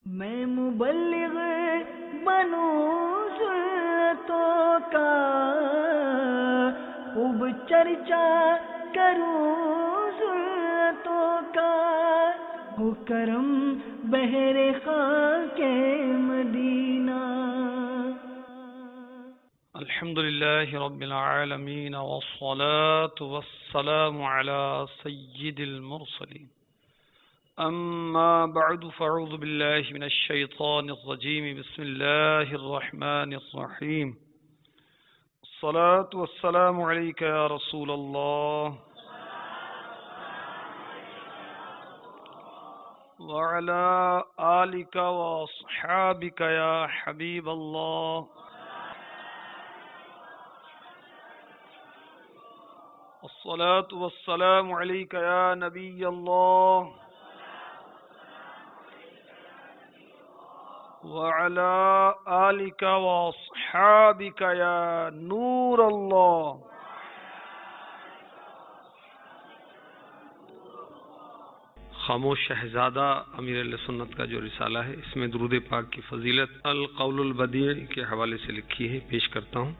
میں مبلغ بنوں سنتوں کا، خوب چرچا کروں سنتوں کا، ہو کرم بہر خاک مدینہ۔ الحمدللہ رب العالمین والصلاة والسلام علی سید المرسلین، اما بعد فاعوذ باللہ من الشیطان الرجیم، بسم اللہ الرحمن الرحیم، الصلاة والسلام علیک یا رسول اللہ وعلی آلک واصحابک یا حبیب اللہ، الصلاة والسلام علیک یا نبی اللہ وعلی آلک واصحابک یا نور اللہ۔ خاموش شہزادہ امیر اہل سنت کا جو رسالہ ہے، اس میں درود پاک کی فضیلت القول البدیع کے حوالے سے لکھی ہے، پیش کرتا ہوں۔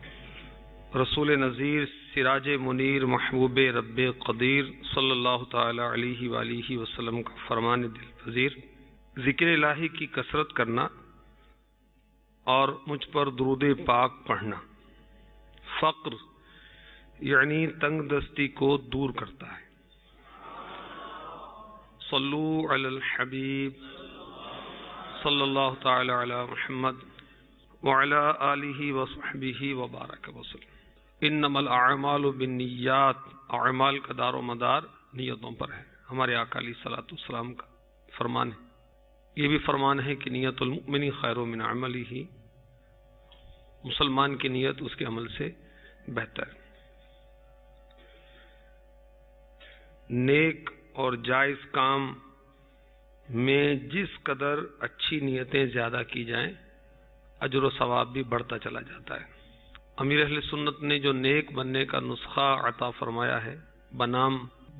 رسول نذیر سراج منیر محبوب رب قدیر صلی اللہ تعالی علیہ وآلہ وسلم کا فرمان دل پذیر، ذکر الہی کی کثرت کرنا اور مجھ پر درود پاک پڑھنا فقر یعنی تنگ دستی کو دور کرتا ہے۔ صلو علی الحبیب صلی اللہ تعالی علی محمد وعلی آلہ وصحبہ وبارک وسلم۔ انما الاعمال بالنیات، اعمال کا دار و مدار نیتوں پر ہے۔ ہمارے آقا علیہ الصلوۃ والسلام کا فرمان ہے۔ یہ بھی فرمان ہے کہ نیت المؤمن خیر من عملہ، مسلمان کی نیت اس کے عمل سے بہتر ہے۔ نیک اور جائز کام میں جس قدر اچھی نیتیں زیادہ کی جائیں، اجر و ثواب بھی بڑھتا چلا جاتا ہے۔ امیر اہل سنت نے جو نیک بننے کا نسخہ عطا فرمایا ہے بنام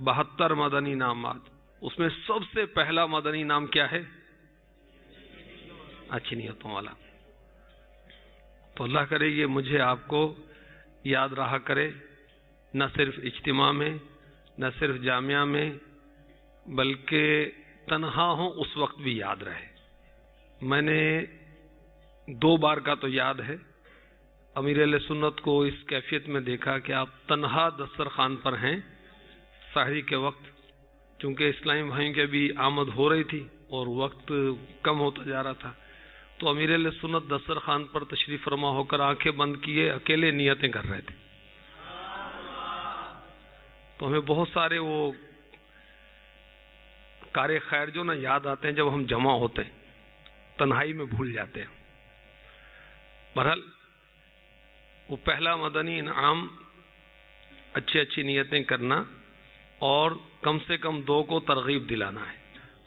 72 مدنی انعامات، اس میں سب سے پہلا مدنی انعام کیا ہے؟ اچھی نیتوں والا۔ تو اللہ کرے یہ مجھے آپ کو یاد رہا کرے، نہ صرف اجتماع میں، نہ صرف جامعہ میں، بلکہ تنہا ہوں اس وقت بھی یاد رہے۔ میں نے 2 بار کا تو یاد ہے امیر اہل سنت کو اس کیفیت میں دیکھا کہ آپ تنہا دسترخوان پر ہیں سحری کے وقت، چونکہ اسلامی بھائیوں کی بھی آمد ہو رہی تھی اور وقت کم ہوتا جا رہا تھا، تو امیر اہل سنت دسترخوان پر تشریف فرما ہو کر آنکھیں بند کیے اکیلے نیتیں کر رہے تھے۔ تو ہمیں بہت سارے وہ کار خیر جو نا یاد آتے ہیں جب ہم جمع ہوتے ہیں، تنہائی میں بھول جاتے ہیں۔ بہرحال وہ پہلا مدنی انعام اچھی نیتیں کرنا اور کم سے کم 2 کو ترغیب دلانا ہے۔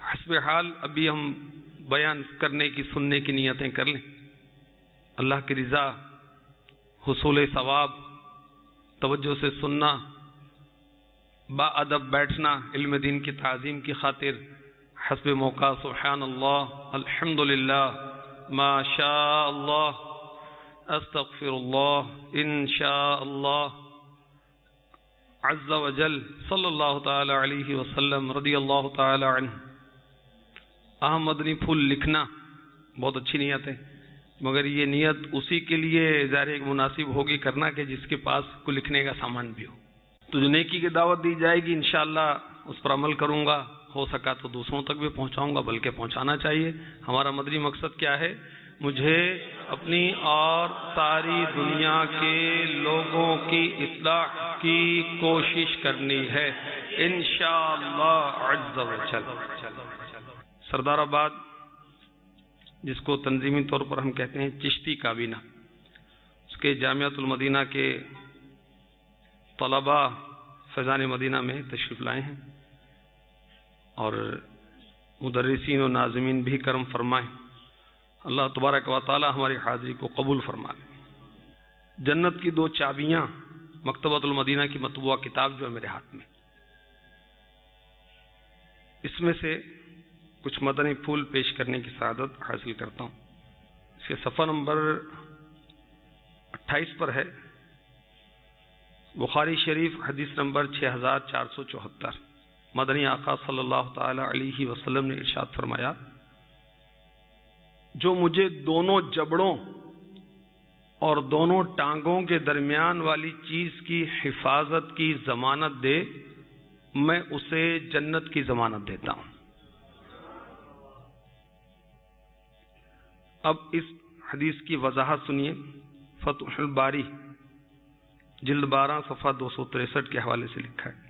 حسب حال ابھی ہم بیان کرنے کی سننے کی نیتیں کر لیں۔ اللہ کی رضا، حصول ثواب، توجہ سے سننا، با ادب بیٹھنا، علم دین کی تعظیم کی خاطر، حسب موقع سبحان اللہ، الحمدللہ، ما شاء اللہ، استغفر اللہ، انشاء اللہ عز وجل، صلی اللہ تعالی علیہ وسلم، رضی اللہ تعالی عنہ۔ اہم مدنی پھول لکھنا بہت اچھی نیت ہے، مگر یہ نیت اسی کے لیے ظاہر ایک مناسب ہوگی کرنا کہ جس کے پاس کو لکھنے کا سامان بھی ہو۔ تو جو نیکی کی دعوت دی جائے گی انشاءاللہ اس پر عمل کروں گا، ہو سکا تو دوسروں تک بھی پہنچاؤں گا، بلکہ پہنچانا چاہیے۔ ہمارا مدنی مقصد کیا ہے؟ مجھے اپنی اور ساری دنیا کے لوگوں کی اصلاح کی کوشش کرنی ہے انشاءاللہ عز و جل۔ سردار آباد، جس کو تنظیمی طور پر ہم کہتے ہیں چشتی کابینہ، اس کے جامعۃ المدینہ کے طلباء فیضان مدینہ میں تشریف لائے ہیں اور مدرسین و ناظمین بھی کرم فرمائیں۔ اللہ تبارک و تعالی ہماری حاضری کو قبول فرما لے۔ جنت کی 2 چابیاں مکتبۃ المدینہ کی مطبوعہ کتاب جو ہے میرے ہاتھ میں، اس میں سے کچھ مدنی پھول پیش کرنے کی سعادت حاصل کرتا ہوں. اس کے صفحہ نمبر 28 پر ہے. بخاری شریف حدیث نمبر 6474. مدنی آقا صلی اللہ تعالی علیہ وسلم نے ارشاد فرمایا، جو مجھے دونوں جبڑوں اور دونوں ٹانگوں کے درمیان والی چیز کی حفاظت کی ضمانت دے، میں اسے جنت کی ضمانت دیتا ہوں. اب اس حدیث کی وضاحت سنیے. فتح الباری جلد 12 صفحہ 263 کے حوالے سے لکھا ہے.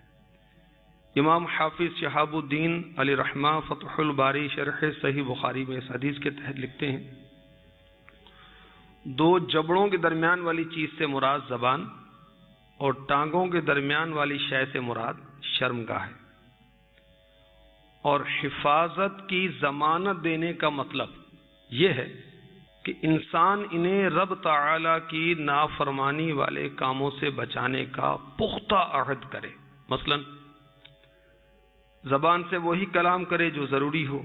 امام حافظ شہاب الدین علی رحمہ فتح الباری شرح صحیح بخاری میں اس حدیث کے تحت لکھتے ہیں، دو جبڑوں کے درمیان والی چیز سے مراد زبان اور ٹانگوں کے درمیان والی شے سے مراد شرمگاہ ہے. اور حفاظت کی ضمانت دینے کا مطلب یہ ہے کہ انسان انہیں رب تعالی کی نافرمانی والے کاموں سے بچانے کا پختہ عہد کرے. مثلا زبان سے وہی کلام کرے جو ضروری ہو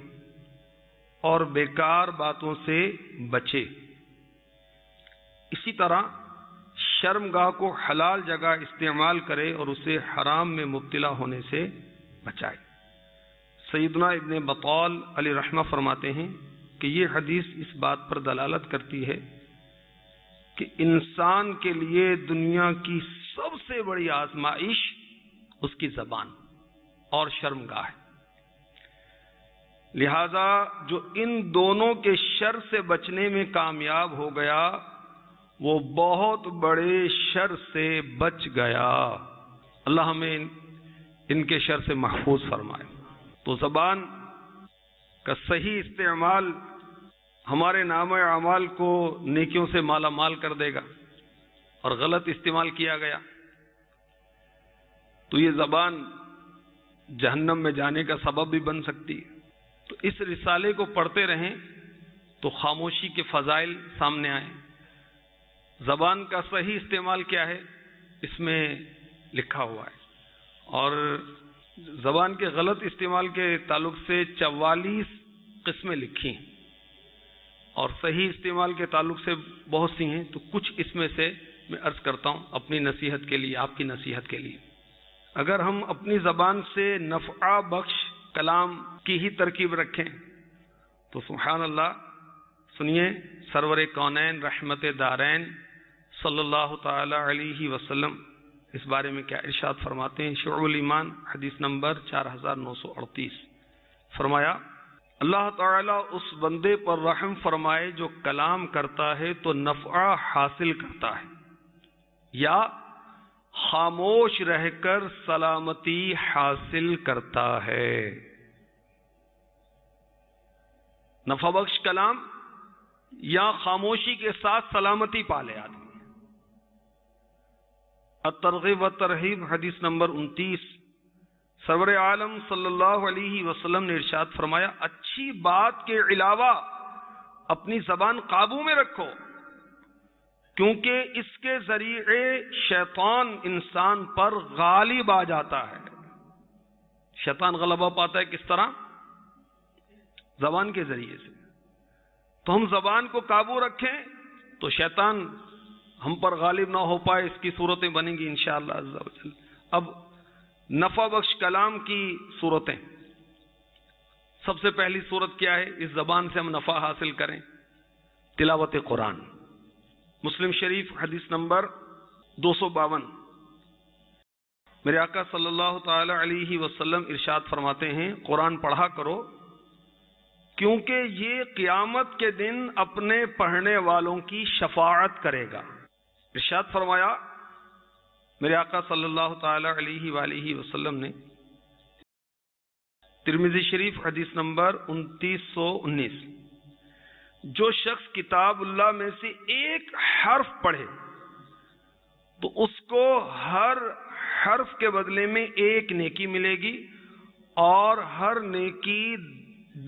اور بیکار باتوں سے بچے. اسی طرح شرمگاہ کو حلال جگہ استعمال کرے اور اسے حرام میں مبتلا ہونے سے بچائے. سیدنا ابن بطال علی رحمہ فرماتے ہیں کہ یہ حدیث اس بات پر دلالت کرتی ہے کہ انسان کے لیے دنیا کی سب سے بڑی آزمائش اس کی زبان اور شرمگاہ ہے. لہذا جو ان دونوں کے شر سے بچنے میں کامیاب ہو گیا وہ بہت بڑے شر سے بچ گیا. اللہ ہمیں ان کے شر سے محفوظ فرمائے. تو زبان کا صحیح استعمال ہمارے نام اعمال کو نیکیوں سے مالا مال کر دے گا، اور غلط استعمال کیا گیا تو یہ زبان جہنم میں جانے کا سبب بھی بن سکتی ہے. تو اس رسالے کو پڑھتے رہیں تو خاموشی کے فضائل سامنے آئیں. زبان کا صحیح استعمال کیا ہے اس میں لکھا ہوا ہے، اور زبان کے غلط استعمال کے تعلق سے 44 قسمیں لکھی ہیں، اور صحیح استعمال کے تعلق سے بہت سی ہیں. تو کچھ اس میں سے میں عرض کرتا ہوں اپنی نصیحت کے لیے، آپ کی نصیحت کے لیے. اگر ہم اپنی زبان سے نفع بخش کلام کی ہی ترکیب رکھیں تو سبحان اللہ. سنیے سرور کونین رحمت دارین صلی اللہ تعالی علیہ وسلم اس بارے میں کیا ارشاد فرماتے ہیں. شعب الایمان حدیث نمبر 4938. فرمایا، اللہ تعالیٰ اس بندے پر رحم فرمائے جو کلام کرتا ہے تو نفع حاصل کرتا ہے، یا خاموش رہ کر سلامتی حاصل کرتا ہے. نفع بخش کلام یا خاموشی کے ساتھ سلامتی پالے آدمی. الترغیب و ترہیب حدیث نمبر 29. سرور عالم صلی اللہ علیہ وسلم نے ارشاد فرمایا، اچھی بات کے علاوہ اپنی زبان قابو میں رکھو، کیونکہ اس کے ذریعے شیطان انسان پر غالب آ جاتا ہے. شیطان غلبہ پاتا ہے کس طرح؟ زبان کے ذریعے سے. تو ہم زبان کو قابو رکھیں تو شیطان ہم پر غالب نہ ہو پائے. اس کی صورتیں بنیں گی انشاءاللہ عز و جل. اب نفع بخش کلام کی صورتیں. سب سے پہلی صورت کیا ہے؟ اس زبان سے ہم نفع حاصل کریں. تلاوت قرآن. مسلم شریف حدیث نمبر 252. میرے آقا صلی اللہ تعالی علیہ وسلم ارشاد فرماتے ہیں، قرآن پڑھا کرو کیونکہ یہ قیامت کے دن اپنے پڑھنے والوں کی شفاعت کرے گا. ارشاد فرمایا میرے آقا صلی اللہ تعالی علیہ وآلہ وسلم نے، ترمذی شریف حدیث نمبر 2919، جو شخص کتاب اللہ میں سے ایک حرف پڑھے تو اس کو ہر حرف کے بدلے میں ایک نیکی ملے گی، اور ہر نیکی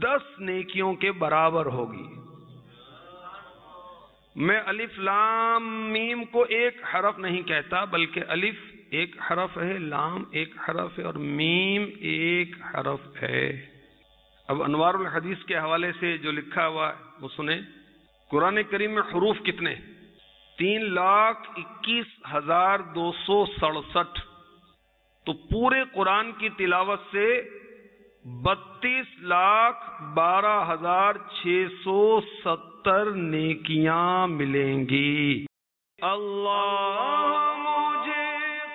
10 نیکیوں کے برابر ہوگی. میں الف لام میم کو ایک حرف نہیں کہتا، بلکہ الف ایک حرف ہے، لام ایک حرف ہے، اور میم ایک حرف ہے. اب انوار الحدیث کے حوالے سے جو لکھا ہوا ہے وہ سنیں. قرآن کریم میں حروف کتنے؟ 3,21,267. تو پورے قرآن کی تلاوت سے 32,12,670 نیکیاں ملیں گی. اللہ مجھے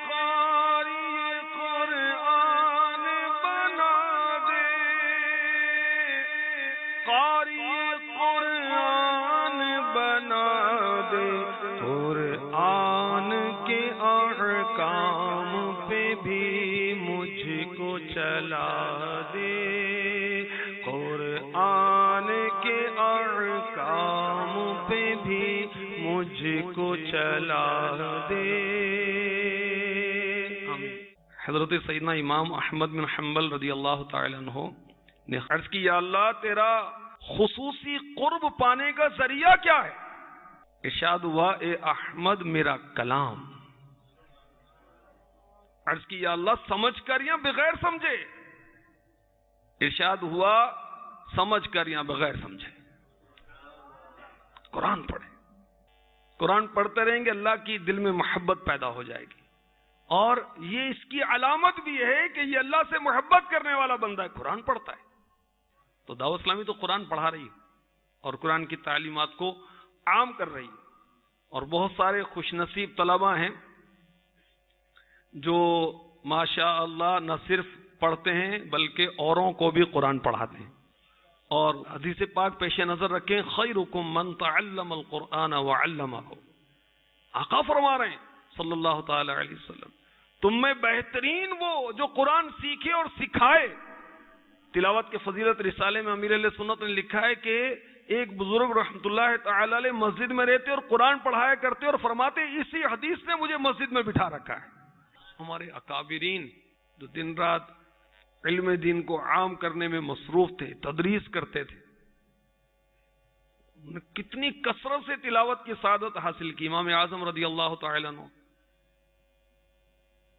قاری قرآن بنا دے، قاری قرآن بنا دے، قرآن کے احکام پہ بھی مجھ کو چلا دے، قرآن کے احکام پہ بھی مجھ کو چلا دے. حضرت سیدنا امام احمد بن حنبل رضی اللہ تعالی عنہ نے عرض کی، یا اللہ تیرا خصوصی قرب پانے کا ذریعہ کیا ہے؟ ارشاد ہوا، اے احمد میرا کلام. عرض کی، یا اللہ سمجھ کر یا بغیر سمجھے؟ ارشاد ہوا، سمجھ کر یا بغیر سمجھے. قرآن پڑھیں. قرآن پڑھتے رہیں گے اللہ کی دل میں محبت پیدا ہو جائے گی. اور یہ اس کی علامت بھی ہے کہ یہ اللہ سے محبت کرنے والا بندہ ہے، قرآن پڑھتا ہے. تو دعوت اسلامی تو قرآن پڑھا رہی ہے اور قرآن کی تعلیمات کو عام کر رہی ہے. اور بہت سارے خوش نصیب طلباء ہیں جو ماشاء اللہ نہ صرف پڑھتے ہیں بلکہ اوروں کو بھی قرآن پڑھاتے ہیں. اور حدیث پاک پیش نظر رکھیں، خیرکم من تعلم القرآن وعلمہ. آقا فرما رہے ہیں صلی اللہ تعالی علیہ وسلم، تم میں بہترین وہ جو قرآن سیکھے اور سکھائے. تلاوت کے فضیلت رسالے میں امیر اہل سنت نے لکھا ہے کہ ایک بزرگ رحمۃ اللہ تعالی علیہ مسجد میں رہتے اور قرآن پڑھایا کرتے اور فرماتے اسی حدیث نے مجھے مسجد میں بٹھا رکھا ہے. ہمارے اکابرین جو دن رات علم دین کو عام کرنے میں مصروف تھے، تدریس کرتے تھے، کتنی کثرت سے تلاوت کی سعادت حاصل کی. امام اعظم رضی اللہ تعالی عنہ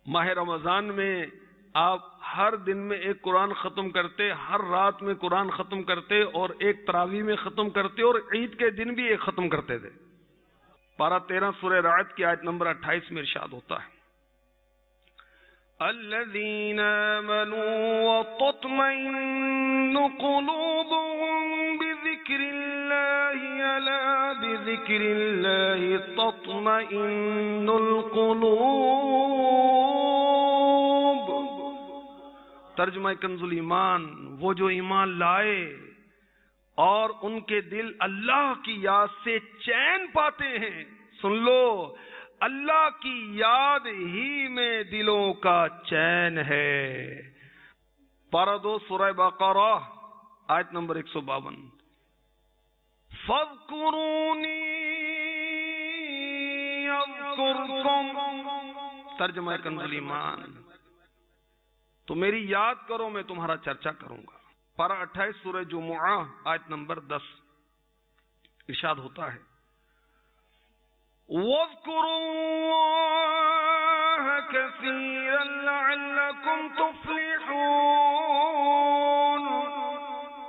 ماہ رمضان میں آپ ہر دن میں ایک قرآن ختم کرتے، ہر رات میں قرآن ختم کرتے، اور ایک تراویح میں ختم کرتے، اور عید کے دن بھی ایک ختم کرتے تھے. پارہ 13 سورہ رعد کی آیت نمبر 28 میں ارشاد ہوتا ہے، الذین آمنوا وتطمئن قلوبهم بذکر اللہ الا بذکر اللہ تطمئن القلوب. ترجمہ کنز الایمان، وہ جو ایمان لائے اور ان کے دل اللہ کی یاد سے چین پاتے ہیں. سن لو، اللہ کی یاد ہی میں دلوں کا چین ہے. پارہ 2 سورہ بقرہ آیت نمبر 152. فَاذْكُرُونِي أَذْكُرْكُمْ. ترجمہ کنز الایمان، تو میری یاد کرو میں تمہارا چرچا کروں گا. پارہ 28 سورہ جمعہ آیت نمبر 10 ارشاد ہوتا ہے، وَاذْكُرُوا اللَّهَ كَثِيرًا لَعَلَّكُمْ تُفْلِحُونَ.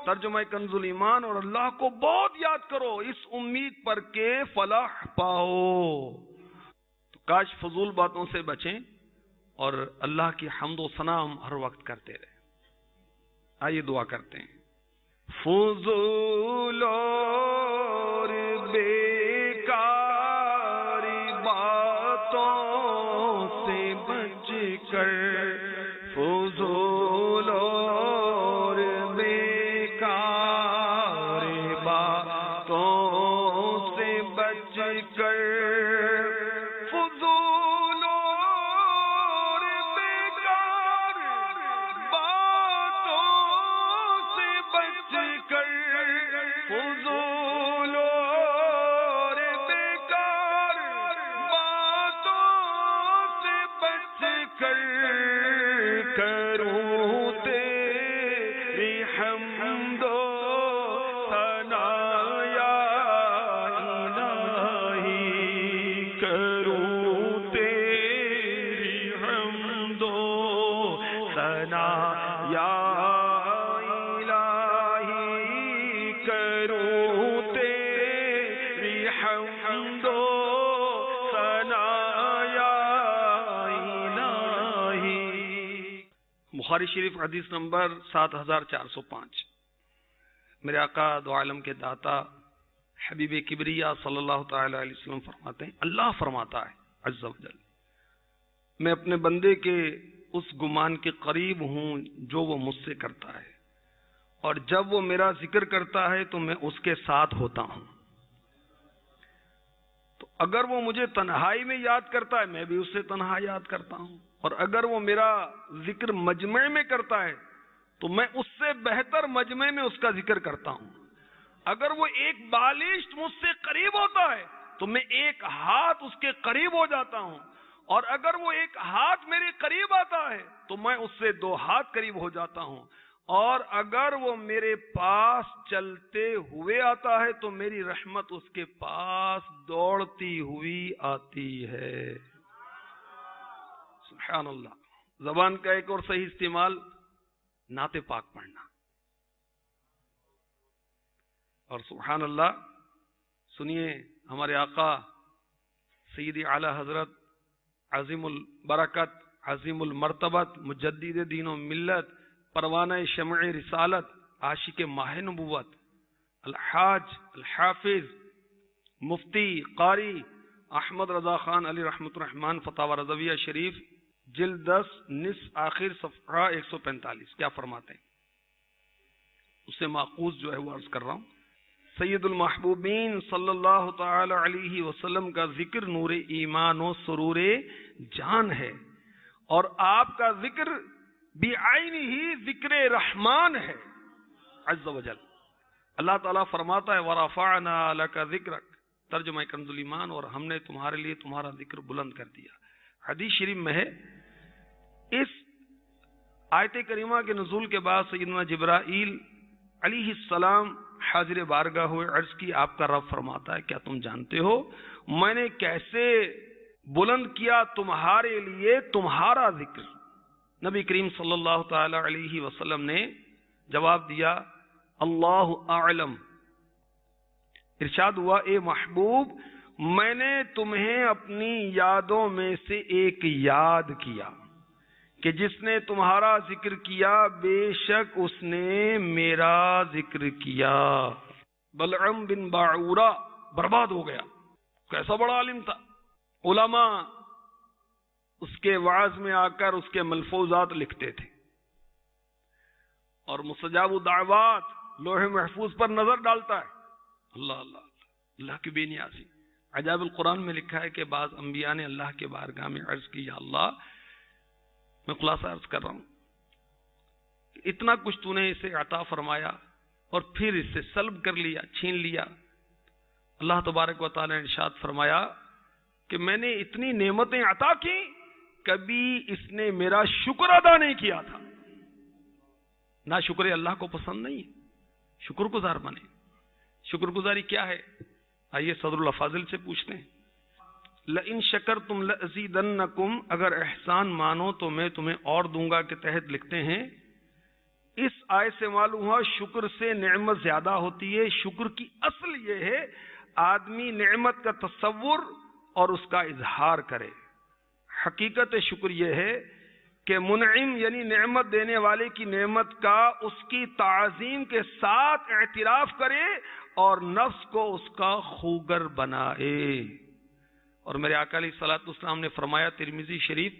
ترجمہ کنز الایمان، اور اللہ کو بہت یاد کرو اس امید پر کہ فلاح پاؤ. تو کاش فضول باتوں سے بچیں اور اللہ کی حمد و ثنا ہم ہر وقت کرتے رہیں. آئیے دعا کرتے ہیں. فضول اور بیکار باتوں سے بچ کر، فضول اور بیکار باتوں سے بچ کر، فضول اور بیکار باتوں سے بچ کر، فضول اور بیکار باتوں سے بچ کر، کروں تیری حمد و ثنا یا الہی. بخاری شریف حدیث نمبر 7405. میرے آقا دو عالم کے داتا حبیب کبریا صلی اللہ تعالی علیہ وسلم فرماتے ہیں، اللہ فرماتا ہے عز و جل، میں اپنے بندے کے اس گمان کے قریب ہوں جو وہ مجھ سے کرتا ہے، اور جب وہ میرا ذکر کرتا ہے تو میں اس کے ساتھ ہوتا ہوں. تو اگر وہ مجھے تنہائی میں یاد کرتا ہے میں بھی اسے تنہا یاد کرتا ہوں، اور اگر وہ میرا ذکر مجمع میں کرتا ہے تو میں اس سے بہتر مجمع میں اس کا ذکر کرتا ہوں. اگر وہ ایک بالشت مجھ سے قریب ہوتا ہے تو میں ایک ہاتھ اس کے قریب ہو جاتا ہوں، اور اگر وہ ایک ہاتھ میرے قریب آتا ہے تو میں اس سے 2 ہاتھ قریب ہو جاتا ہوں، اور اگر وہ میرے پاس چلتے ہوئے آتا ہے تو میری رحمت اس کے پاس دوڑتی ہوئی آتی ہے. سبحان اللہ. زبان کا ایک اور صحیح استعمال نعت پاک پڑھنا. اور سبحان اللہ، سنیے ہمارے آقا سیدی اعلی حضرت عظیم البرکت عظیم المرتبت مجدد دین و ملت پروانہ شمع رسالت عاشق ماہ نبوت الحاج الحافظ مفتی قاری احمد رضا خان علی رحمۃ الرحمان فتاوی رضویہ شریف جلد 10 نصف آخر صفحہ 145 کیا فرماتے ہیں؟ اس سے ماخوذ جو ہے وہ عرض کر رہا ہوں. سید المحبوبین صلی اللہ تعالی علیہ وسلم کا ذکر نور ایمان و سرور جان ہے، اور آپ کا ذکر بعین ہی ذکر رحمان ہے عز و جل. اللہ تعالیٰ فرماتا ہے وَرَفَعْنَا لَكَ ذِكْرَكَ، ترجمہ کنز الایمان، اور ہم نے تمہارے لیے تمہارا ذکر بلند کر دیا. حدیث شریف میں ہے، اس آیت کریمہ کے نزول کے بعد سیدنا جبرائیل علیہ السلام حاضر بارگاہ ہوئے، عرض کی آپ کا رب فرماتا ہے کیا تم جانتے ہو میں نے کیسے بلند کیا تمہارے لیے تمہارا ذکر؟ نبی کریم صلی اللہ تعالی علیہ وسلم نے جواب دیا اللہ اعلم. ارشاد ہوا اے محبوب میں نے تمہیں اپنی یادوں میں سے ایک یاد کیا کہ جس نے تمہارا ذکر کیا بے شک اس نے میرا ذکر کیا. بلعم بن باعورہ برباد ہو گیا، کیسا بڑا عالم تھا. علماء اس کے وعظ میں آ کر اس کے ملفوظات لکھتے تھے، اور مستجاب الدعوات لوح محفوظ پر نظر ڈالتا ہے. اللہ اللہ اللہ کی بے نیازی. عجائب القرآن میں لکھا ہے کہ بعض انبیاء نے اللہ کے بارگاہ میں عرض کی یا اللہ، میں خلاصہ عرض کر رہا ہوں، اتنا کچھ تو نے اسے عطا فرمایا اور پھر اس سے سلب کر لیا، چھین لیا. اللہ تبارک و تعالی نے ارشاد فرمایا کہ میں نے اتنی نعمتیں عطا کی، کبھی اس نے میرا شکر ادا نہیں کیا تھا. نہ شکر اللہ کو پسند نہیں ہے، شکر گزار بنے. شکر گزاری کیا ہے؟ آئیے صدر الافاضل سے پوچھتے ہیں. لئن شکرتم لازیدنکم، اگر احسان مانو تو میں تمہیں اور دوں گا کے تحت لکھتے ہیں اس آیت سے معلوم ہوا شکر سے نعمت زیادہ ہوتی ہے. شکر کی اصل یہ ہے آدمی نعمت کا تصور اور اس کا اظہار کرے. حقیقت شکر یہ ہے کہ منعم یعنی نعمت دینے والے کی نعمت کا اس کی تعظیم کے ساتھ اعتراف کرے اور نفس کو اس کا خوگر بنائے. اور میرے آقا علیہ الصلوۃ والسلام نے فرمایا ترمذی شریف،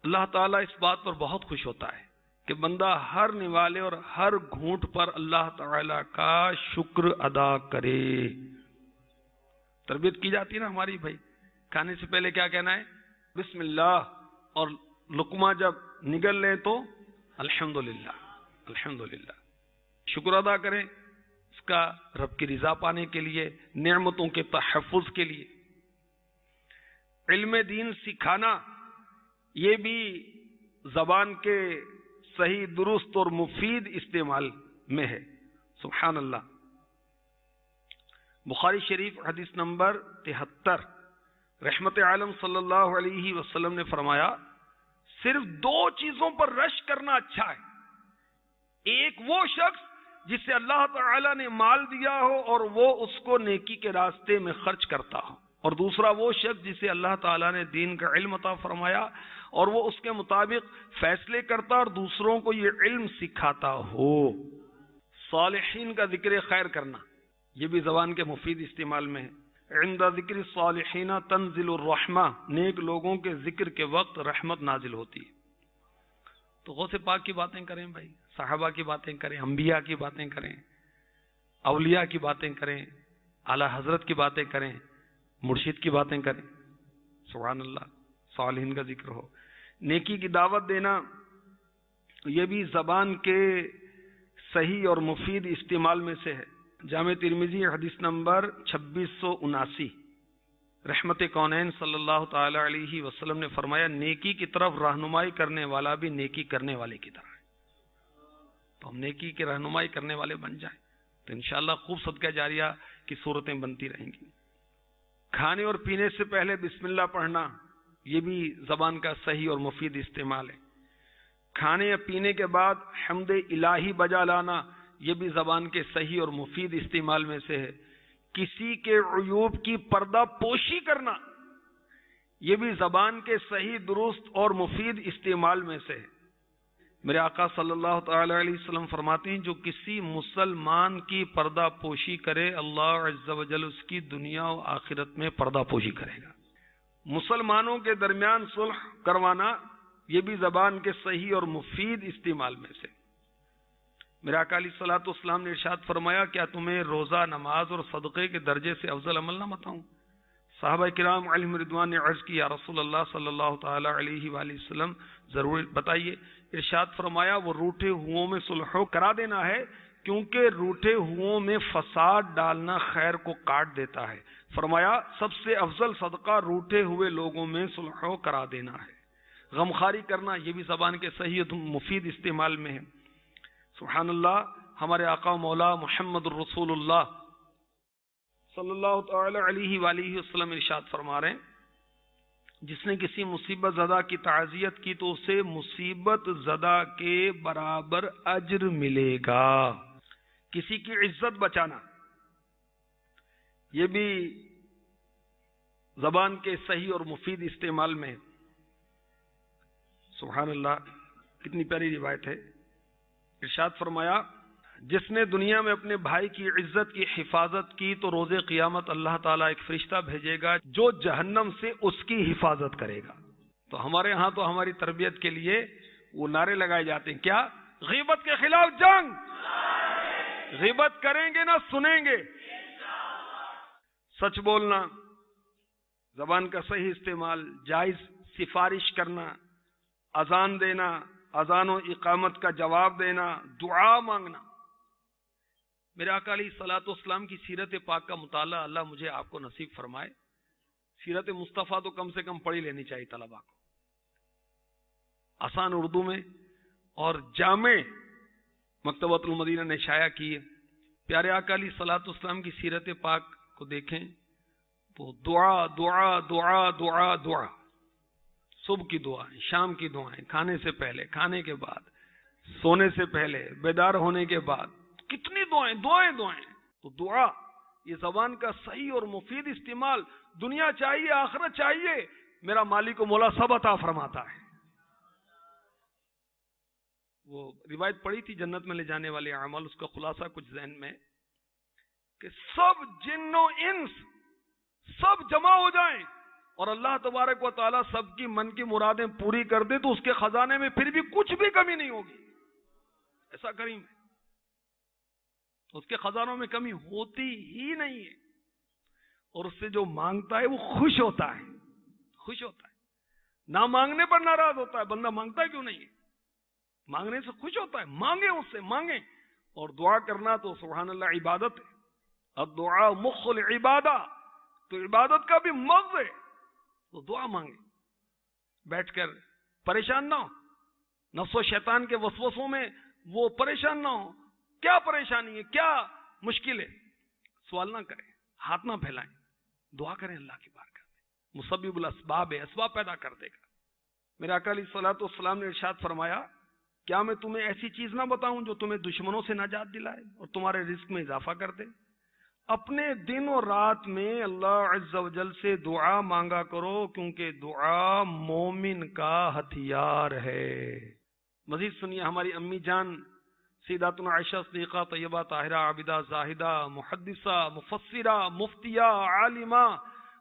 اللہ تعالیٰ اس بات پر بہت خوش ہوتا ہے کہ بندہ ہر نوالے اور ہر گھونٹ پر اللہ تعالیٰ کا شکر ادا کرے. تربیت کی جاتی ہے نا ہماری بھائی، کھانے سے پہلے کیا کہنا ہے؟ بسم اللہ. اور لقمہ جب نگل لیں تو الحمدللہ الحمدللہ. شکر ادا کریں اس کا رب کی رضا پانے کے لیے، نعمتوں کے تحفظ کے لیے. علم دین سکھانا یہ بھی زبان کے صحیح درست اور مفید استعمال میں ہے. سبحان اللہ. بخاری شریف حدیث نمبر 73، رحمت عالم صلی اللہ علیہ وسلم نے فرمایا صرف 2 چیزوں پر رش کرنا اچھا ہے. ایک وہ شخص جسے اللہ تعالی نے مال دیا ہو اور وہ اس کو نیکی کے راستے میں خرچ کرتا ہو، اور دوسرا وہ شخص جسے اللہ تعالی نے دین کا علم عطا فرمایا اور وہ اس کے مطابق فیصلے کرتا اور دوسروں کو یہ علم سکھاتا ہو۔ صالحین کا ذکر خیر کرنا، یہ بھی زبان کے مفید استعمال میں ہے۔ عند ذکر الصالحین تنزل الرحمہ، نیک لوگوں کے ذکر کے وقت رحمت نازل ہوتی ہے۔ تو غوث پاک کی باتیں کریں بھائی، صحابہ کی باتیں کریں، انبیاء کی باتیں کریں، اولیاء کی باتیں کریں، اعلیٰ حضرت کی باتیں کریں، مرشد کی باتیں کریں، سبحان اللہ، صالحین کا ذکر ہو۔ نیکی کی دعوت دینا، یہ بھی زبان کے صحیح اور مفید استعمال میں سے ہے۔ جامع ترمذی حدیث نمبر 2679، رحمت کونین صلی اللہ تعالی علیہ وسلم نے فرمایا، نیکی کی طرف رہنمائی کرنے والا بھی نیکی کرنے والے کی طرح ہے۔ تو ہم نیکی کی رہنمائی کرنے والے بن جائیں تو انشاءاللہ خوب صدقہ جاریہ کی صورتیں بنتی رہیں گی۔ کھانے اور پینے سے پہلے بسم اللہ پڑھنا، یہ بھی زبان کا صحیح اور مفید استعمال ہے۔ کھانے یا پینے کے بعد حمد الہی بجا لانا، یہ بھی زبان کے صحیح اور مفید استعمال میں سے ہے۔ کسی کے عیوب کی پردہ پوشی کرنا، یہ بھی زبان کے صحیح درست اور مفید استعمال میں سے ہے۔ میرے آقا صلی اللہ تعالی علیہ وسلم فرماتے ہیں، جو کسی مسلمان کی پردہ پوشی کرے، اللہ عز و جل اس کی دنیا و آخرت میں پردہ پوشی کرے گا۔ مسلمانوں کے درمیان صلح کروانا، یہ بھی زبان کے صحیح اور مفید استعمال میں سے۔ میرے آقا علیہ الصلوۃ والسلام نے ارشاد فرمایا، کیا تمہیں روزہ، نماز اور صدقے کے درجے سے افضل عمل نہ بتاؤں؟ صحابہ کرام علیہم رضوان نے عرض کی، یا رسول اللہ صلی اللہ تعالی علیہ وآلہ وسلم، ضرور بتائیے۔ ارشاد فرمایا، وہ روٹھے ہوں میں صلح کرا دینا ہے، کیونکہ روٹھے ہوں میں فساد ڈالنا خیر کو کاٹ دیتا ہے۔ فرمایا، سب سے افضل صدقہ روٹھے ہوئے لوگوں میں صلح کرا دینا ہے۔ غمخواری کرنا، یہ بھی زبان کے صحیح اور مفید استعمال میں ہے۔ سبحان اللہ، ہمارے آقا و مولا محمد الرسول اللہ صلی اللہ تعالی علیہ وآلہ وسلم ارشاد فرما رہے ہیں، جس نے کسی مصیبت زدہ کی تعزیت کی تو اسے مصیبت زدہ کے برابر اجر ملے گا۔ کسی کی عزت بچانا، یہ بھی زبان کے صحیح اور مفید استعمال میں ہے۔ سبحان اللہ، کتنی پیاری روایت ہے۔ ارشاد فرمایا، جس نے دنیا میں اپنے بھائی کی عزت کی حفاظت کی تو روز قیامت اللہ تعالیٰ ایک فرشتہ بھیجے گا جو جہنم سے اس کی حفاظت کرے گا۔ تو ہمارے ہاں تو ہماری تربیت کے لیے وہ نعرے لگائے جاتے ہیں، کیا؟ غیبت کے خلاف جنگ، غیبت کریں گے نہ سنیں گے، سچ بولنا، زبان کا صحیح استعمال، جائز سفارش کرنا، اذان دینا، اذان و اقامت کا جواب دینا، دعا مانگنا۔ میرے آقا علیہ الصلوۃ والسلام کی سیرت پاک کا مطالعہ اللہ مجھے آپ کو نصیب فرمائے۔ سیرت مصطفیٰ تو کم سے کم پڑھی لینی چاہیے طلباء کو، آسان اردو میں اور جامع مکتبۃ المدینہ نے شائع کی ہے۔ پیارے آقا علیہ الصلوۃ والسلام کی سیرت پاک کو دیکھیں تو دعا دعا دعا دعا دعا، صبح کی دعائیں، شام کی دعائیں، کھانے سے پہلے، کھانے کے بعد، سونے سے پہلے، بیدار ہونے کے بعد، کتنی دعائیں دعائیں دعائیں۔ تو دعا، یہ زبان کا صحیح اور مفید استعمال، دنیا چاہیے، آخرت چاہیے، میرا مالک و مولا سب عطا فرماتا ہے۔ وہ روایت پڑھی تھی جنت میں لے جانے والے اعمال، اس کا خلاصہ کچھ ذہن میں کہ سب جن و انس سب جمع ہو جائیں اور اللہ تبارک و تعالیٰ سب کی من کی مرادیں پوری کر دے تو اس کے خزانے میں پھر بھی کچھ بھی کمی نہیں ہوگی۔ ایسا کریم ہے، اس کے خزانوں میں کمی ہوتی ہی نہیں ہے، اور اس سے جو مانگتا ہے وہ خوش ہوتا ہے، خوش ہوتا ہے، نہ مانگنے پر ناراض ہوتا ہے۔ بندہ مانگتا ہے کیوں نہیں ہے؟ مانگنے سے خوش ہوتا ہے، مانگیں اس سے، مانگیں۔ اور دعا کرنا تو سبحان اللہ عبادت ہے، الدعاء مخ العبادہ، تو عبادت کا بھی مغز ہے۔ تو دعا مانگیں، بیٹھ کر پریشان نہ ہو، نفس و شیطان کے وسوسوں میں وہ پریشان نہ ہو، کیا پریشانی ہے، کیا مشکل ہے، سوال نہ کریں، ہاتھ نہ پھیلائیں، دعا کریں اللہ کی بارگاہ میں۔ مسبب الاسباب ہے، اسباب پیدا کر دے گا۔ میرے آقا علیہ الصلوۃ والسلام نے ارشاد فرمایا، کیا میں تمہیں ایسی چیز نہ بتاؤں جو تمہیں دشمنوں سے نجات دلائے اور تمہارے رزق میں اضافہ کر دے؟ اپنے دن اور رات میں اللہ عز و جل سے دعا مانگا کرو، کیونکہ دعا مومن کا ہتھیار ہے۔ مزید سنیے ہماری امی جان سیداتنا عائشہ صدیقہ طیبہ طاہرہ عابدہ زاہدہ محدثہ مفسرہ مفتیہ عالمہ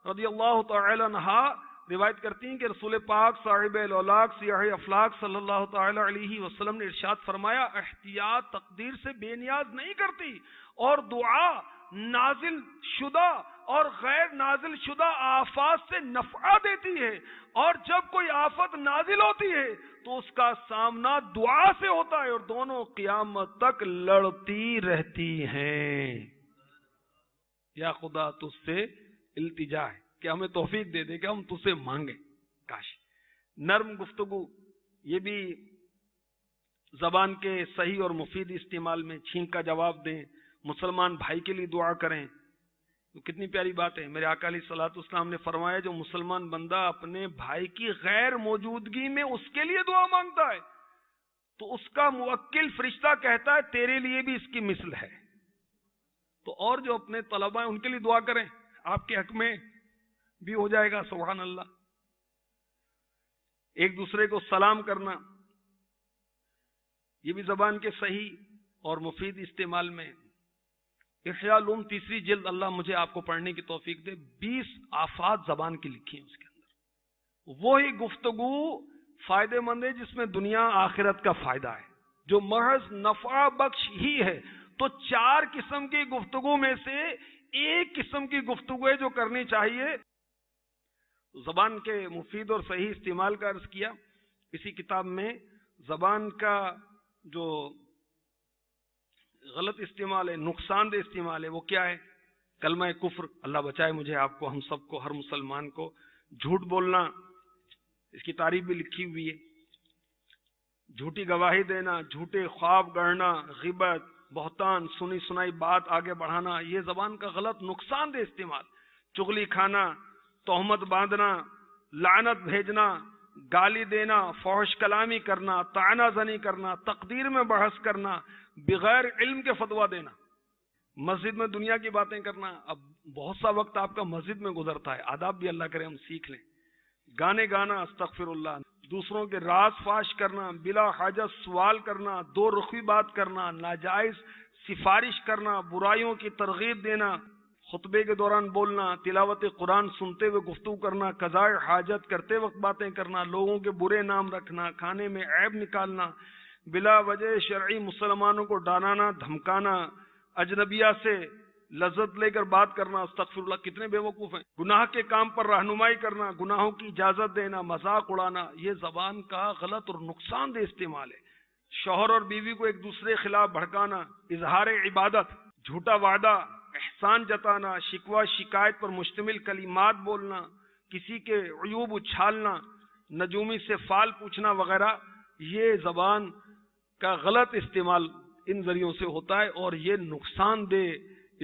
رضی اللہ تعالی عنہا روایت کرتی ہیں کہ رسول پاک صاحب الاولاق سیاح افلاق صلی اللہ تعالی علیہ وسلم نے ارشاد فرمایا، احتیاط تقدیر سے بے نیاز نہیں کرتی، اور دعا نازل شدہ اور غیر نازل شدہ آفات سے نفع دیتی ہے، اور جب کوئی آفت نازل ہوتی ہے تو اس کا سامنا دعا سے ہوتا ہے، اور دونوں قیامت تک لڑتی رہتی ہیں۔ یا خدا تجھ سے التجا ہے کہ ہمیں توفیق دے دے کہ ہم تجھ سے مانگیں۔ کاش نرم گفتگو، یہ بھی زبان کے صحیح اور مفید استعمال میں چھینک کا جواب دیں، مسلمان بھائی کے لیے دعا کریں، تو کتنی پیاری بات ہے۔ میرے آقا علیہ الصلوۃ والسلام نے فرمایا، جو مسلمان بندہ اپنے بھائی کی غیر موجودگی میں اس کے لیے دعا مانگتا ہے تو اس کا موکل فرشتہ کہتا ہے تیرے لیے بھی اس کی مثل ہے۔ تو اور جو اپنے طلبہ ہیں ان کے لیے دعا کریں، آپ کے حق میں بھی ہو جائے گا۔ سبحان اللہ۔ ایک دوسرے کو سلام کرنا، یہ بھی زبان کے صحیح اور مفید استعمال میں۔ احیاء العلوم 3 جلد، اللہ مجھے آپ کو پڑھنے کی توفیق دے، 20 آفات زبان کی لکھی ہیں اس کے اندر۔ وہی گفتگو فائدے مند ہے جس میں دنیا آخرت کا فائدہ ہے، جو محض نفع بخش ہی ہے۔ تو 4 قسم کی گفتگو میں سے ایک قسم کی گفتگو ہے جو کرنی چاہیے۔ زبان کے مفید اور صحیح استعمال کا عرض کیا۔ اسی کتاب میں زبان کا جو غلط استعمال ہے، نقصان دہ استعمال ہے، وہ کیا ہے؟ کلمہ کفر۔ اللہ بچائے مجھے، آپ کو، ہم سب کو، ہر مسلمان کو جھوٹ بولنا، اس کی تعریف بھی لکھی ہوئی ہے۔ جھوٹی گواہی دینا، جھوٹے خواب گڑنا، غیبت، بہتان، سنی سنائی بات آگے بڑھانا، یہ زبان کا غلط نقصان دہ استعمال۔ چغلی کھانا، تہمت باندھنا، لعنت بھیجنا، گالی دینا، فحش کلامی کرنا، طعنہ زنی کرنا، تقدیر میں بحث کرنا، بغیر علم کے فتویٰ دینا، مسجد میں دنیا کی باتیں کرنا۔ اب بہت سا وقت آپ کا مسجد میں گزرتا ہے، آداب بھی اللہ کرے ہم سیکھ لیں۔ گانے گانا، استغفر اللہ، دوسروں کے راز فاش کرنا، بلا حاجت سوال کرنا، دو رخی بات کرنا، ناجائز سفارش کرنا، برائیوں کی ترغیب دینا، خطبے کے دوران بولنا، تلاوت قرآن سنتے ہوئے گفتگو کرنا، قضاء حاجت کرتے وقت باتیں کرنا، لوگوں کے برے نام رکھنا، کھانے میں عیب نکالنا، بلا وجہ شرعی مسلمانوں کو ڈرانا دھمکانا، اجنبیہ سے لذت لے کر بات کرنا، استغفر اللہ، کتنے بے وقوف ہیں، گناہ کے کام پر رہنمائی کرنا، گناہوں کی اجازت دینا، مذاق اڑانا، یہ زبان کا غلط اور نقصان دہ استعمال ہے۔ شوہر اور بیوی کو ایک دوسرے کے خلاف بھڑکانا، اظہار عبادت، جھوٹا وعدہ، احسان جتانا، شکوہ شکایت پر مشتمل کلمات بولنا، کسی کے عیوب اچھالنا، نجومی سے فال پوچھنا وغیرہ، یہ زبان کا غلط استعمال ان ذریعوں سے ہوتا ہے، اور یہ نقصان دہ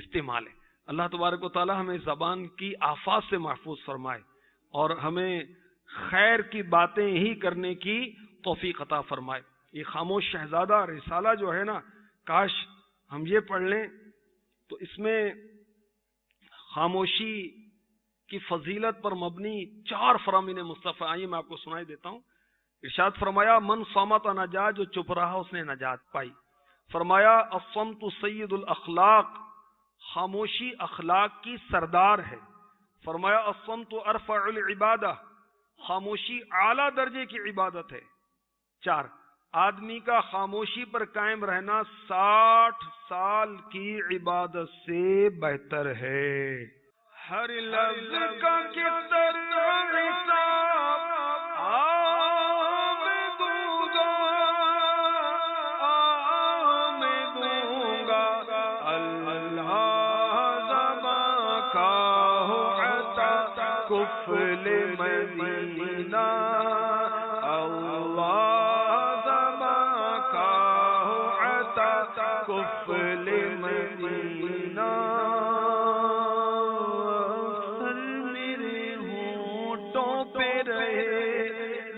استعمال ہے۔ اللہ تبارک و تعالی ہمیں زبان کی آفات سے محفوظ فرمائے اور ہمیں خیر کی باتیں ہی کرنے کی توفیق عطا فرمائے۔ یہ خاموش شہزادہ رسالہ جو ہے نا، کاش ہم یہ پڑھ لیں تو اس میں خاموشی کی فضیلت پر مبنی 4 فرامین مصطفیٰ، آئیے میں آپ کو سنائی دیتا ہوں۔ ارشاد فرمایا، من صامت نجات، جو چپ رہا اس نے نجات پائی۔ فرمایا، الصمت سید الاخلاق، خاموشی اخلاق کی سردار ہے۔ فرمایا، الصمت ارفع العبادہ، خاموشی اعلیٰ درجے کی عبادت ہے۔ 4، آدمی کا خاموشی پر قائم رہنا 60 سال کی عبادت سے بہتر ہے۔ ہر لفظ کا کس طرح حساب میں دوں گا، اللہ زباں کا ہو عطا کفل مدینہ، اللہ کفل مدینہ، سر میرے ہونٹوں پہ رہے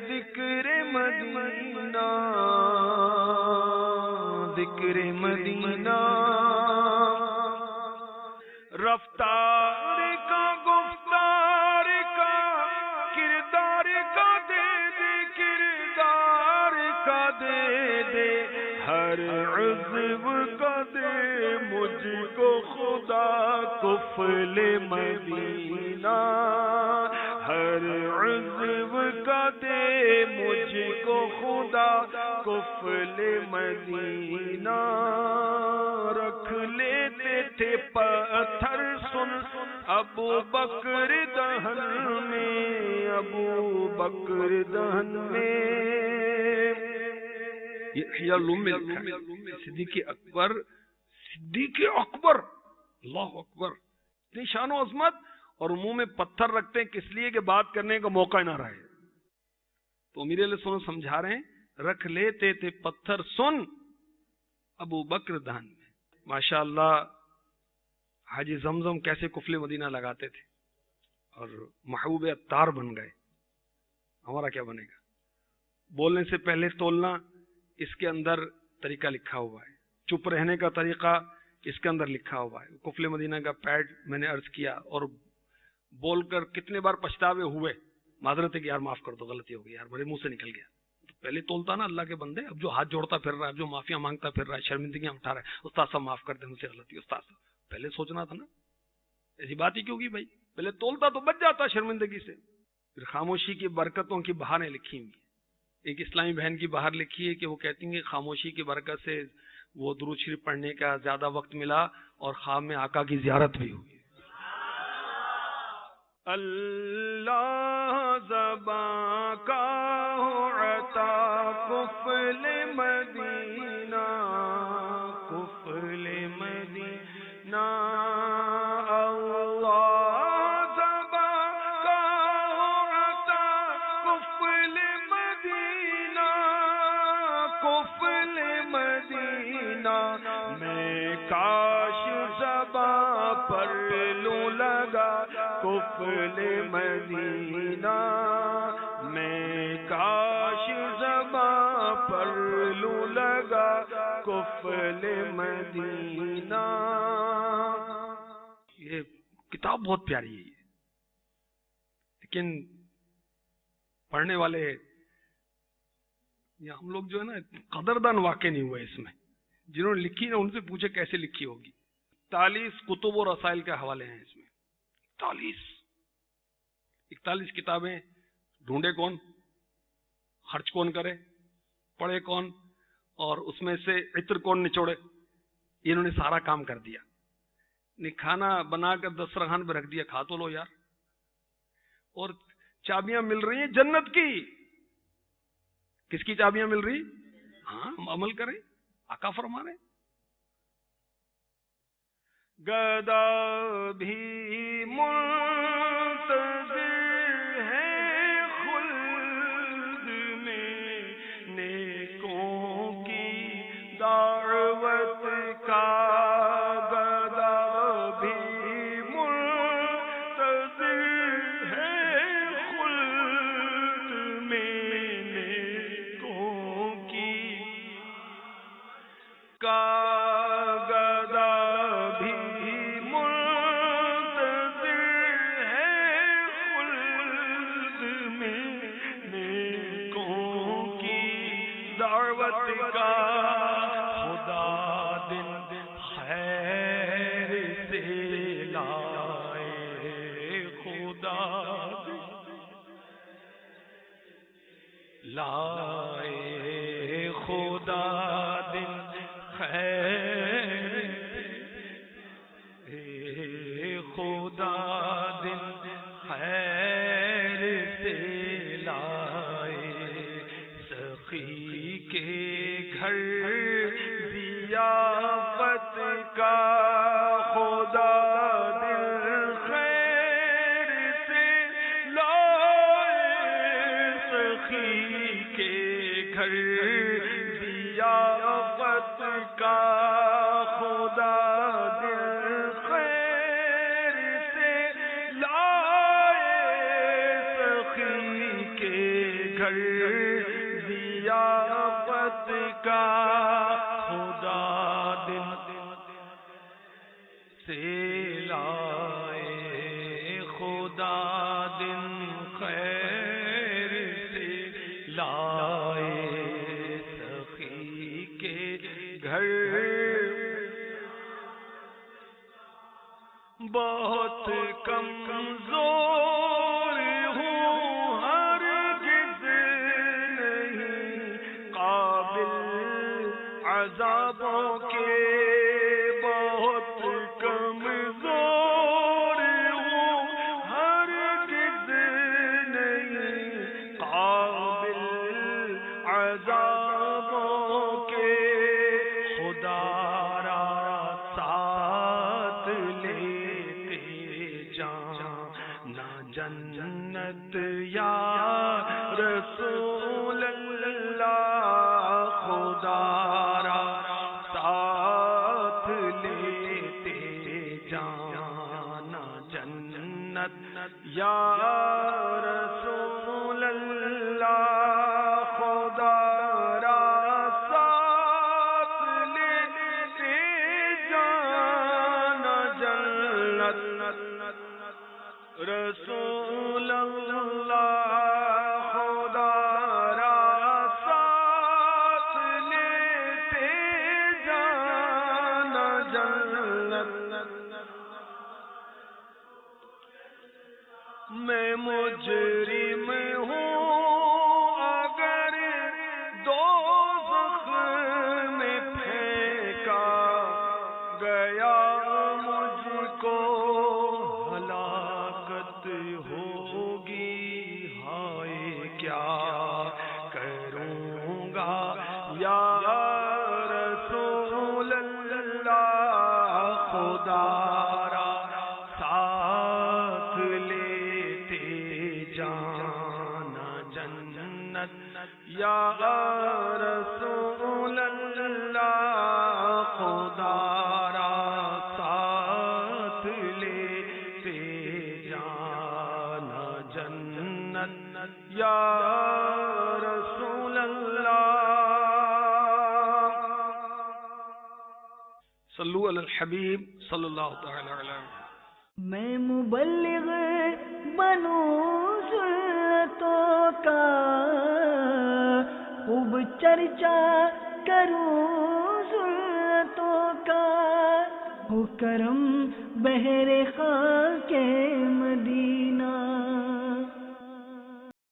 ذکر مدینہ، ذکر مدینہ، رفتار کا گفتار کا کردار کا دے دے کردار کا دے دے ہر عضو کا دے مجھ کو خدا کفل مدینہ ہر عضو کا دے مجھ کو خدا کفل مدینہ رکھ لیتے تھے پتھر سن ابو بکر دہن میں ابو بکر دہن میں یہ احیاء العلوم میں لکھا ہے صدیق اکبر اللہ اکبر اتنی شان و عظمت اور منہ میں پتھر رکھتے ہیں کس لیے کہ بات کرنے کا موقع نہ رہے تو امیر علیہ السلام سمجھا رہے ہیں رکھ لیتے تھے پتھر سن ابو بکر دہن میں ماشاء اللہ حاجی زمزم کیسے کفل مدینہ لگاتے تھے اور محبوب عطار بن گئے ہمارا کیا بنے گا بولنے سے پہلے تولنا اس کے اندر طریقہ لکھا ہوا ہے چپ رہنے کا طریقہ اس کے اندر لکھا ہوا ہے کفل مدینہ کا پیڈ میں نے عرض کیا اور بول کر کتنے بار پچھتاوے ہوئے معذرت ہے کہ یار معاف کر دو غلطی ہو گئی یار بڑے منہ سے نکل گیا تو پہلے تولتا نا اللہ کے بندے اب جو ہاتھ جوڑتا پھر رہا ہے اب جو معافیاں مانگتا پھر رہا ہے شرمندگیاں اٹھا رہا ہے استاد صاحب معاف کر دیں مجھ سے غلطی استاد صاحب پہلے سوچنا تھا نا ایسی بات ہی کیوں کی بھائی پہلے تولتا تو بچ جاتا شرمندگی سے پھر خاموشی کی برکتوں کی بہاریں لکھی ہوئی ایک اسلامی بہن کی بہار لکھی ہے کہ وہ کہتی ہیں کہ خاموشی کی برکت سے وہ درود شریف پڑھنے کا زیادہ وقت ملا اور خواب میں آقا کی زیارت بھی ہوئی اللہ زباں کا عطا کفل مدینہ کفل مدینہ اللہ زباں کا عطا کفل مدینہ کفل مدینہ میں کاش زباں پر لوں لگا کفل مدینہ میں کاش زباں پر لوں لگا کفل مدینہ یہ کتاب بہت پیاری ہے لیکن پڑھنے والے یا ہم لوگ جو ہے نا قدردان واقع نہیں ہوئے اس میں جنہوں نے لکھی نا ان سے پوچھے کیسے لکھی ہوگی 41 کتب و رسائل کے حوالے ہیں اس میں 41 کتابیں ڈھونڈے کون خرچ کون کرے پڑھے کون اور اس میں سے عطر کون نچوڑے انہوں نے سارا کام کر دیا کھانا بنا کر دسترخوان پہ رکھ دیا کھا تو لو یار اور چابیاں مل رہی ہیں جنت کی کس کی چابیاں مل رہی ہاں ہم عمل کریں آقا فرما رہے گدا بھی منتظر ہے خلد میں نیکوں کی دعوت کا گدا بھی منتظر ہے خلد میں نیکوں کی کا لائے خدا دن خیر خدا دن خیر سے لائے سخی کے گھر ضیافت کا خدا دل خیر سے لائے سخی گھر ضیافت کا خدا دل خیر سے لائے سخی کے گھر ضیافت کا خدا دل سے لائے خدا دن خیر سے لائے سخی کے گھر بہت کمزور ہوں ہرگز نہیں قابل عذابوں کے بہت کمزور ہوں ہرگز نہیں قابل عذابوں کے خدا را ساتھ لیتے جانا جنت یا رسول اللہ خدا را ساتھ لیتے جانا جنت یا رسول اللہ خدا را ساتھ لیتے جانا جنت رسول اللہ خدا را ساتھ لیتے جانا جنت میں مجرم ہوں اگر دوزخ میں پھینکا گیا مجھ کو ہلاکت ہوگی ہائے کیا کروں گا یا رسول اللہ خدا را ساتھ لیتے جانا جنت یا رسول اللہ خدا را ساتھ لیتے جانا جنت یا رسول اللہ صلو علی الحبیب صلی اللہ تعالی علیہ وسلم. میں مبلغ بنوں سنتوں کا خوب چرچا کروں سنتوں کا ہو کرم بہر خاک